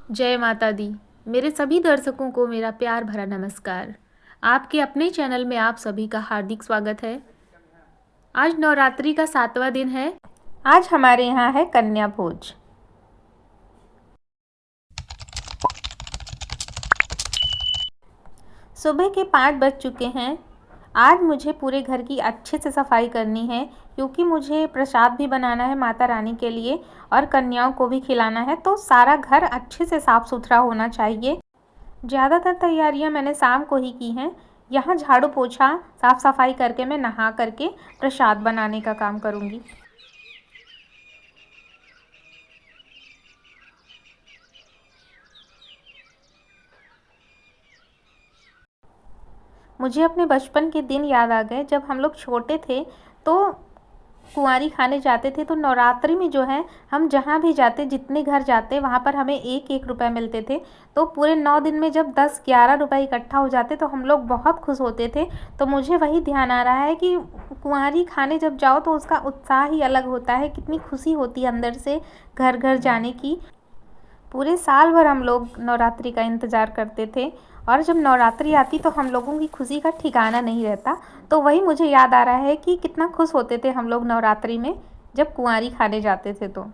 जय माता दी। मेरे सभी दर्शकों को मेरा प्यार भरा नमस्कार। आपके अपने चैनल में आप सभी का हार्दिक स्वागत है। आज नवरात्रि का 7वां दिन है। आज हमारे यहाँ है कन्या भोज। सुबह के 5 बज चुके हैं। आज मुझे पूरे घर की अच्छे से सफाई करनी है क्योंकि मुझे प्रसाद भी बनाना है माता रानी के लिए और कन्याओं को भी खिलाना है, तो सारा घर अच्छे से साफ़ सुथरा होना चाहिए। ज़्यादातर तैयारियां मैंने शाम को ही की हैं। यहाँ झाड़ू पोछा साफ़ सफाई करके मैं नहा करके प्रसाद बनाने का काम करूँगी। मुझे अपने बचपन के दिन याद आ गए जब हम लोग छोटे थे तो कुंवारी खाने जाते थे। तो नवरात्रि में जो है हम जहाँ भी जाते, जितने घर जाते, वहाँ पर हमें 1-1 रुपए मिलते थे। तो पूरे 9 दिन में जब 10-11 रुपए इकट्ठा हो जाते तो हम लोग बहुत खुश होते थे। तो मुझे वही ध्यान आ रहा है कि कुंवारी खाने जब जाओ तो उसका उत्साह ही अलग होता है, कितनी खुशी होती है अंदर से घर घर जाने की। पूरे साल भर हम लोग नवरात्रि का इंतज़ार करते थे और जब नवरात्रि आती तो हम लोगों की खुशी का ठिकाना नहीं रहता। तो वही मुझे याद आ रहा है कि कितना खुश होते थे हम लोग नवरात्रि में जब कुंवारी खाने जाते थे। तो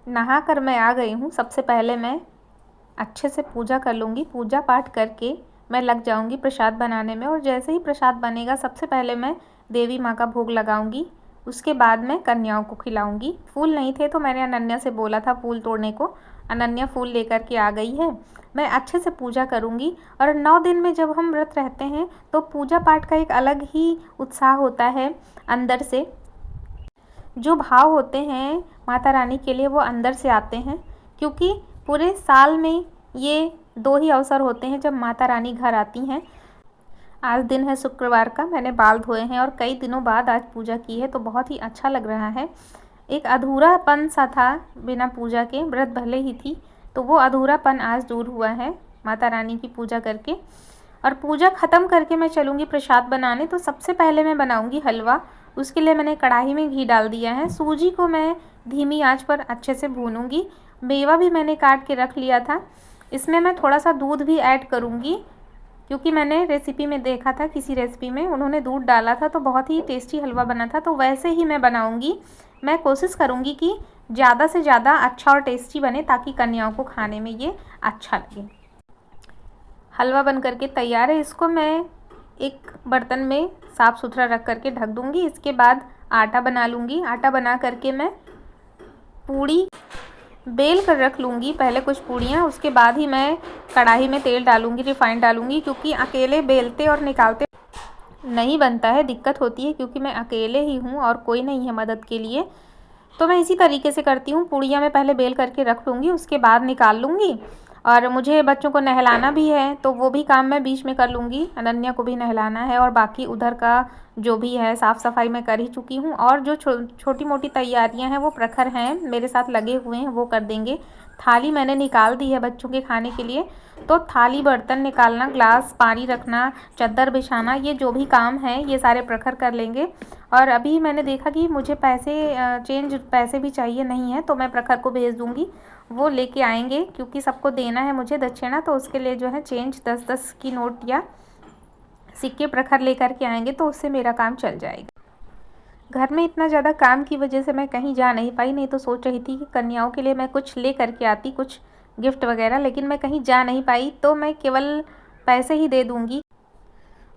नहा कर मैं आ गई हूँ। सबसे पहले मैं अच्छे से पूजा कर लूँगी। पूजा पाठ करके मैं लग जाऊँगी प्रसाद बनाने में, और जैसे ही प्रसाद बनेगा सबसे पहले मैं देवी माँ का भोग लगाऊँगी। उसके बाद मैं कन्याओं को खिलाऊँगी। फूल नहीं थे तो मैंने अनन्या से बोला था फूल तोड़ने को। अनन्या फूल लेकर के आ गई है। मैं अच्छे से पूजा करूँगी। और 9 दिन में जब हम व्रत रहते हैं तो पूजा पाठ का एक अलग ही उत्साह होता है अंदर से। जो भाव होते हैं माता रानी के लिए वो अंदर से आते हैं, क्योंकि पूरे साल में ये 2 ही अवसर होते हैं जब माता रानी घर आती हैं। आज दिन है शुक्रवार का। मैंने बाल धोए हैं और कई दिनों बाद आज पूजा की है, तो बहुत ही अच्छा लग रहा है। एक अधूरापन सा था बिना पूजा के, व्रत भले ही थी, तो वो अधूरापन आज दूर हुआ है माता रानी की पूजा करके। और पूजा ख़त्म करके मैं चलूँगी प्रसाद बनाने। तो सबसे पहले मैं बनाऊँगी हलवा। उसके लिए मैंने कढ़ाई में घी डाल दिया है। सूजी को मैं धीमी आंच पर अच्छे से भूनूँगी। मेवा भी मैंने काट के रख लिया था। इसमें मैं थोड़ा सा दूध भी ऐड करूँगी, क्योंकि मैंने रेसिपी में देखा था, किसी रेसिपी में उन्होंने दूध डाला था तो बहुत ही टेस्टी हलवा बना था। तो वैसे ही मैं बनाऊँगी। मैं कोशिश करूँगी कि ज़्यादा से ज़्यादा अच्छा और टेस्टी बने ताकि कन्याओं को खाने में ये अच्छा लगे। हलवा बन करके तैयार है। इसको मैं एक बर्तन में साफ़ सुथरा रख करके ढक दूँगी। इसके बाद आटा बना लूँगी। आटा बना करके मैं पूड़ी बेल कर रख लूँगी पहले कुछ पूड़ियाँ। उसके बाद ही मैं कढ़ाई में तेल डालूँगी, रिफाइंड डालूँगी, क्योंकि अकेले बेलते और निकालते नहीं बनता है, दिक्कत होती है, क्योंकि मैं अकेले ही हूँ और कोई नहीं है मदद के लिए। तो मैं इसी तरीके से करती हूँ। पूड़ियाँ मैं पहले बेल करके रख लूँगी, उसके बाद निकाल लूँगी। और मुझे बच्चों को नहलाना भी है तो वो भी काम मैं बीच में कर लूँगी। अनन्या को भी नहलाना है और बाकी उधर का जो भी है साफ़ सफाई मैं कर ही चुकी हूँ। और जो छोटी मोटी तैयारियाँ हैं वो प्रखर हैं मेरे साथ लगे हुए हैं, वो कर देंगे। थाली मैंने निकाल दी है बच्चों के खाने के लिए। तो थाली, बर्तन निकालना, ग्लास, पानी रखना, चद्दर बिछाना, ये जो भी काम है ये सारे प्रखर कर लेंगे। और अभी मैंने देखा कि मुझे पैसे भी चाहिए नहीं है, तो मैं प्रखर को भेज दूँगी, वो लेके आएंगे, क्योंकि सबको देना है मुझे दक्षिणा। तो उसके लिए जो है चेंज 10-10 की नोट या सिक्के प्रखर लेकर के आएंगे, तो उससे मेरा काम चल जाएगा। घर में इतना ज़्यादा काम की वजह से मैं कहीं जा नहीं पाई। नहीं तो सोच रही थी कि कन्याओं के लिए मैं कुछ ले करके आती, कुछ गिफ्ट वगैरह, लेकिन मैं कहीं जा नहीं पाई तो मैं केवल पैसे ही दे दूँगी।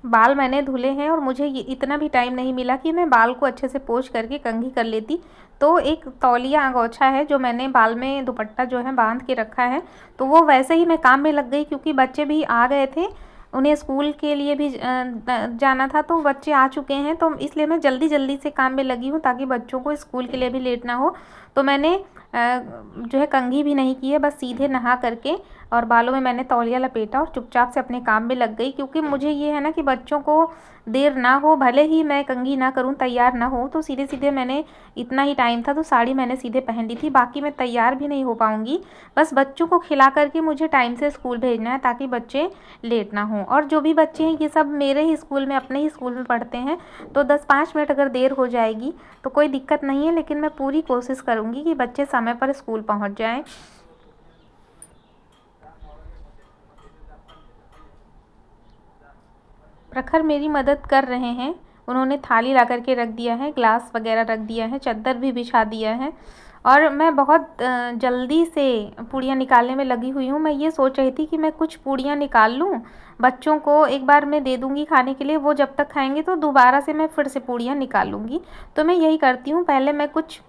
बाल मैंने धुले हैं और मुझे ये इतना भी टाइम नहीं मिला कि मैं बाल को अच्छे से पोंछ करके कंघी कर लेती। तो एक तौलिया अंगोछा है जो मैंने बाल में दुपट्टा जो है बांध के रखा है, तो वो वैसे ही मैं काम में लग गई, क्योंकि बच्चे भी आ गए थे, उन्हें स्कूल के लिए भी जाना था। तो बच्चे आ चुके हैं, तो इसलिए मैं जल्दी जल्दी से काम में लगी हूँ ताकि बच्चों को स्कूल के लिए भी लेट ना हो। तो मैंने जो है कंघी भी नहीं की है, बस सीधे नहा करके और बालों में मैंने तौलिया लपेटा और चुपचाप से अपने काम में लग गई। क्योंकि मुझे ये है ना कि बच्चों को देर ना हो, भले ही मैं कंघी ना करूं, तैयार ना हो, तो सीधे सीधे मैंने, इतना ही टाइम था तो साड़ी मैंने सीधे पहन ली थी। बाकी मैं तैयार भी नहीं हो पाऊँगी। बस बच्चों को खिला करके मुझे टाइम से स्कूल भेजना है ताकि बच्चे लेट ना हों। और जो भी बच्चे हैं ये सब मेरे ही स्कूल में, अपने ही स्कूल में पढ़ते हैं, तो 10-5 मिनट अगर देर हो जाएगी तो कोई दिक्कत नहीं है, लेकिन मैं पूरी कोशिश करूँगी कि बच्चे समय पर स्कूल पहुँच जाएँ। प्रखर मेरी मदद कर रहे हैं। उन्होंने थाली ला कर के रख दिया है, ग्लास वगैरह रख दिया है, चद्दर भी बिछा दिया है और मैं बहुत जल्दी से पूड़ियाँ निकालने में लगी हुई हूँ। मैं ये सोच रही थी कि मैं कुछ पूड़ियाँ निकाल लूँ, बच्चों को एक बार मैं दे दूँगी खाने के लिए, वो जब तक खाएंगे तो दोबारा से मैं फिर से पूड़ियाँ निकाल लूँगी। तो मैं यही करती हूँ, पहले मैं कुछ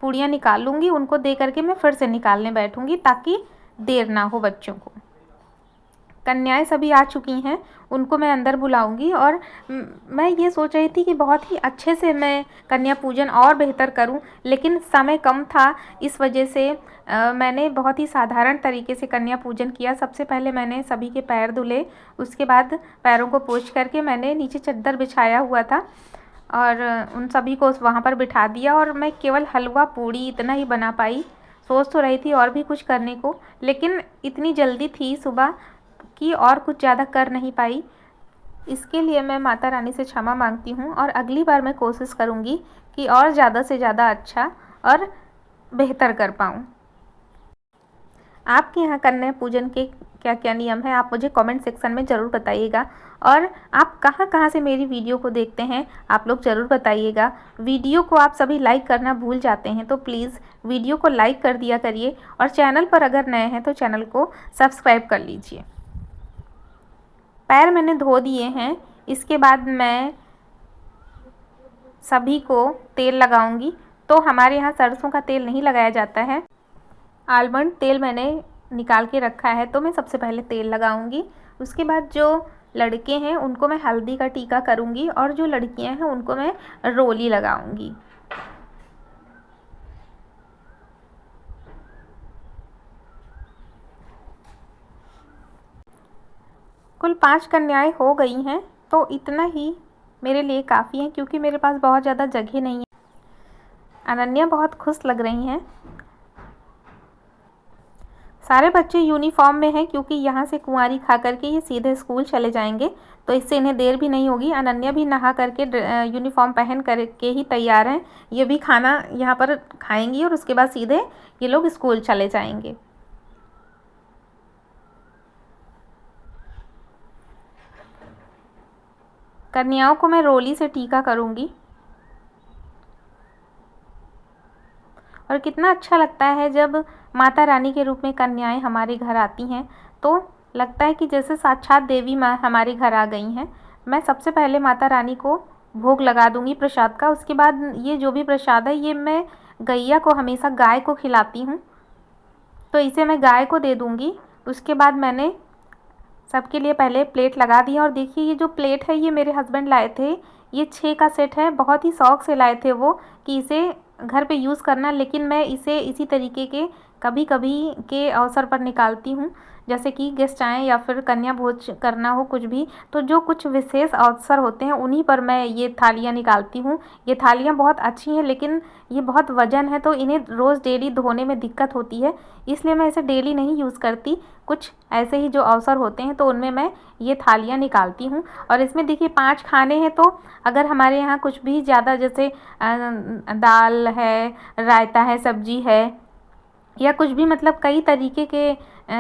पूड़ियाँ निकाल लूँगी, उनको दे करके मैं फिर से निकालने बैठूँगी ताकि देर ना हो बच्चों को। कन्याएं सभी आ चुकी हैं, उनको मैं अंदर बुलाऊंगी और मैं ये सोच रही थी कि बहुत ही अच्छे से मैं कन्या पूजन और बेहतर करूं, लेकिन समय कम था, इस वजह से मैंने बहुत ही साधारण तरीके से कन्या पूजन किया। सबसे पहले मैंने सभी के पैर धुले, उसके बाद पैरों को पोंछ करके मैंने नीचे चद्दर बिछाया हुआ था और उन सभी को वहाँ पर बिठा दिया और मैं केवल हलवा पूड़ी इतना ही बना पाई। सोच तो रही थी और भी कुछ करने को, लेकिन इतनी जल्दी थी सुबह कि और कुछ ज़्यादा कर नहीं पाई। इसके लिए मैं माता रानी से क्षमा मांगती हूँ और अगली बार मैं कोशिश करूँगी कि और ज़्यादा से ज़्यादा अच्छा और बेहतर कर पाऊँ। आपके यहाँ कन्या पूजन के क्या क्या नियम है, आप मुझे कमेंट सेक्शन में ज़रूर बताइएगा और आप कहाँ कहाँ से मेरी वीडियो को देखते हैं आप लोग ज़रूर बताइएगा। वीडियो को आप सभी लाइक करना भूल जाते हैं तो प्लीज़ वीडियो को लाइक कर दिया करिए और चैनल पर अगर नए हैं तो चैनल को सब्सक्राइब कर लीजिए। पैर मैंने धो दिए हैं, इसके बाद मैं सभी को तेल लगाऊंगी। तो हमारे यहाँ सरसों का तेल नहीं लगाया जाता है, आलमंड तेल मैंने निकाल के रखा है, तो मैं सबसे पहले तेल लगाऊंगी। उसके बाद जो लड़के हैं उनको मैं हल्दी का टीका करूंगी और जो लड़कियां हैं उनको मैं रोली लगाऊंगी। कुल 5 कन्याएं हो गई हैं, तो इतना ही मेरे लिए काफ़ी है क्योंकि मेरे पास बहुत ज़्यादा जगह नहीं है। अनन्या बहुत खुश लग रही हैं। सारे बच्चे यूनिफॉर्म में हैं क्योंकि यहाँ से कुंवारी खा करके ये सीधे स्कूल चले जाएंगे, तो इससे इन्हें देर भी नहीं होगी। अनन्या भी नहा करके यूनिफॉर्म पहन करके ही तैयार हैं। ये भी खाना यहाँ पर खाएंगी और उसके बाद सीधे ये लोग स्कूल चले जाएंगे। कन्याओं को मैं रोली से टीका करूँगी और कितना अच्छा लगता है जब माता रानी के रूप में कन्याएं हमारे घर आती हैं, तो लगता है कि जैसे साक्षात देवी माँ हमारे घर आ गई हैं। मैं सबसे पहले माता रानी को भोग लगा दूंगी प्रसाद का। उसके बाद ये जो भी प्रसाद है ये मैं गैया को, हमेशा गाय को खिलाती हूँ, तो इसे मैं गाय को दे दूँगी। उसके बाद मैंने सबके लिए पहले प्लेट लगा दिया और देखिए ये जो प्लेट है ये मेरे हस्बैंड लाए थे, ये 6 का सेट है। बहुत ही शौक़ से लाए थे वो कि इसे घर पे यूज़ करना, लेकिन मैं इसे इसी तरीके के कभी कभी के अवसर पर निकालती हूँ, जैसे कि गेस्ट आएँ या फिर कन्या भोज करना हो कुछ भी, तो जो कुछ विशेष अवसर होते हैं उन्हीं पर मैं ये थालियाँ निकालती हूँ। ये थालियाँ बहुत अच्छी हैं लेकिन ये बहुत वज़न है, तो इन्हें रोज़ डेली धोने में दिक्कत होती है, इसलिए मैं इसे डेली नहीं यूज़ करती। कुछ ऐसे ही जो अवसर होते हैं तो उनमें मैं ये थालियाँ निकालती हूँ। और इसमें देखिए 5 खाने हैं, तो अगर हमारे यहाँ कुछ भी ज़्यादा जैसे दाल है, रायता है, सब्जी है या कुछ भी मतलब कई तरीके के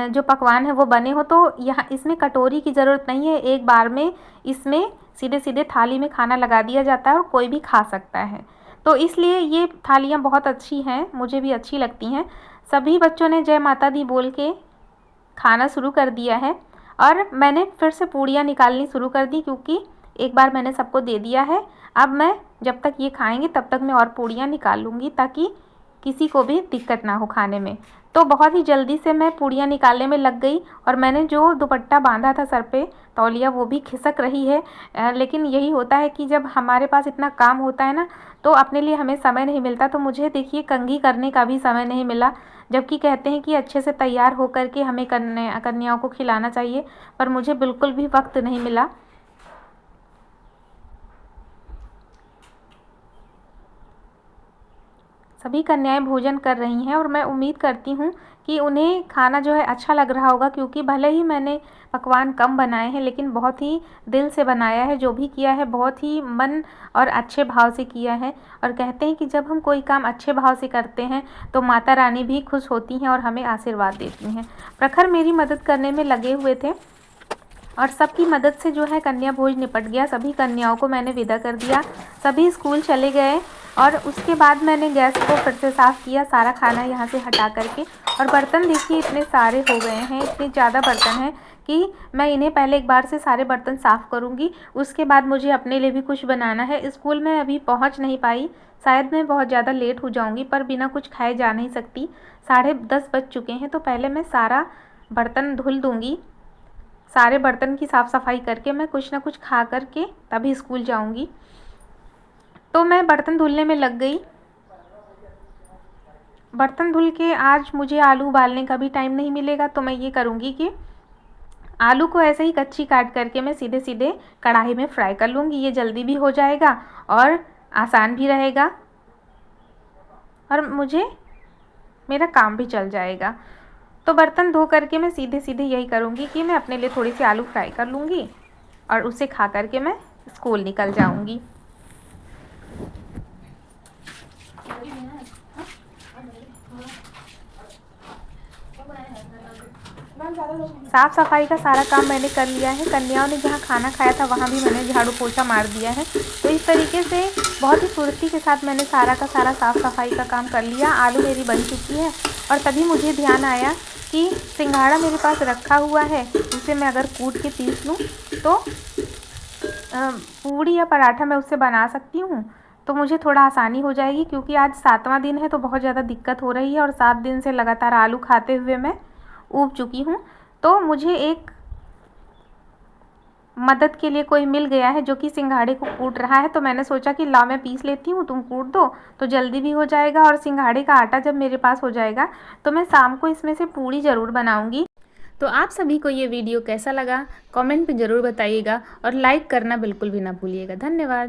जो पकवान है वो बने हो, तो यहाँ इसमें कटोरी की ज़रूरत नहीं है। एक बार में इसमें सीधे सीधे थाली में खाना लगा दिया जाता है और कोई भी खा सकता है, तो इसलिए ये थालियाँ बहुत अच्छी हैं, मुझे भी अच्छी लगती हैं। सभी बच्चों ने जय माता दी बोल के खाना शुरू कर दिया है और मैंने फिर से पूड़ियाँ निकालनी शुरू कर दी क्योंकि एक बार मैंने सबको दे दिया है। अब मैं जब तक ये खाएंगे तब तक मैं और पूड़ियाँ निकाल लूँगी ताकि किसी को भी दिक्कत ना हो खाने में। तो बहुत ही जल्दी से मैं पूड़ियाँ निकालने में लग गई और मैंने जो दुपट्टा बांधा था सर पे, तौलिया, वो भी खिसक रही है। लेकिन यही होता है कि जब हमारे पास इतना काम होता है ना, तो अपने लिए हमें समय नहीं मिलता। तो मुझे देखिए कंघी करने का भी समय नहीं मिला, जबकि कहते हैं कि अच्छे से तैयार होकर के हमें कन्याओं को खिलाना चाहिए, पर मुझे बिल्कुल भी वक्त नहीं मिला। सभी कन्याएं भोजन कर रही हैं और मैं उम्मीद करती हूँ कि उन्हें खाना जो है अच्छा लग रहा होगा, क्योंकि भले ही मैंने पकवान कम बनाए हैं लेकिन बहुत ही दिल से बनाया है। जो भी किया है बहुत ही मन और अच्छे भाव से किया है। और कहते हैं कि जब हम कोई काम अच्छे भाव से करते हैं तो माता रानी भी खुश होती हैं और हमें आशीर्वाद देती हैं। प्रखर मेरी मदद करने में लगे हुए थे और सबकी मदद से जो है कन्या भोज निपट गया। सभी कन्याओं को मैंने विदा कर दिया, सभी स्कूल चले गए। और उसके बाद मैंने गैस को फिर से साफ़ किया, सारा खाना यहाँ से हटा करके। और बर्तन देखिए इतने सारे हो गए हैं, इतने ज़्यादा बर्तन हैं कि मैं इन्हें पहले एक बार से सारे बर्तन साफ़ करूँगी। उसके बाद मुझे अपने लिए भी कुछ बनाना है। स्कूल में अभी पहुँच नहीं पाई, शायद मैं बहुत ज़्यादा लेट हो जाऊँगी, पर बिना कुछ खाए जा नहीं सकती। 10:30 बज चुके हैं, तो पहले मैं सारा बर्तन धुल दूँगी। सारे बर्तन की साफ़ सफाई करके मैं कुछ ना कुछ खा करके तभी स्कूल जाऊँगी। तो मैं बर्तन धुलने में लग गई। बर्तन धुल के आज मुझे आलू उबालने का भी टाइम नहीं मिलेगा, तो मैं ये करूँगी कि आलू को ऐसे ही कच्ची काट करके मैं सीधे सीधे कढ़ाई में फ्राई कर लूँगी। ये जल्दी भी हो जाएगा और आसान भी रहेगा, और मेरा काम भी चल जाएगा। तो बर्तन धो करके मैं सीधे सीधे यही करूँगी कि मैं अपने लिए थोड़ी सी आलू फ्राई कर लूँगी और उसे खा करके मैं स्कूल निकल जाऊँगी। साफ़ सफाई का सारा काम मैंने कर लिया है। कन्याओं ने जहाँ खाना खाया था वहाँ भी मैंने झाड़ू पोछा मार दिया है। तो इस तरीके से बहुत ही फुर्ती के साथ मैंने सारा का सारा साफ़ सफाई का काम कर लिया। आलू मेरी बन चुकी है, और तभी मुझे ध्यान आया कि सिंघाड़ा मेरे पास रखा हुआ है, उसे मैं अगर कूट के पीस लूँ तो पूड़ी या पराठा मैं उससे बना सकती हूँ। तो मुझे थोड़ा आसानी हो जाएगी, क्योंकि आज 7वां दिन है तो बहुत ज़्यादा दिक्कत हो रही है, और 7 दिन से लगातार आलू खाते हुए मैं ऊब चुकी हूँ। तो मुझे एक मदद के लिए कोई मिल गया है जो कि सिंघाड़े को कूट रहा है। तो मैंने सोचा कि लाओ मैं पीस लेती हूँ, तुम कूट दो, तो जल्दी भी हो जाएगा। और सिंघाड़े का आटा जब मेरे पास हो जाएगा तो मैं शाम को इसमें से पूड़ी ज़रूर बनाऊँगी। तो आप सभी को ये वीडियो कैसा लगा कमेंट में ज़रूर बताइएगा, और लाइक करना बिल्कुल भी ना भूलिएगा। धन्यवाद।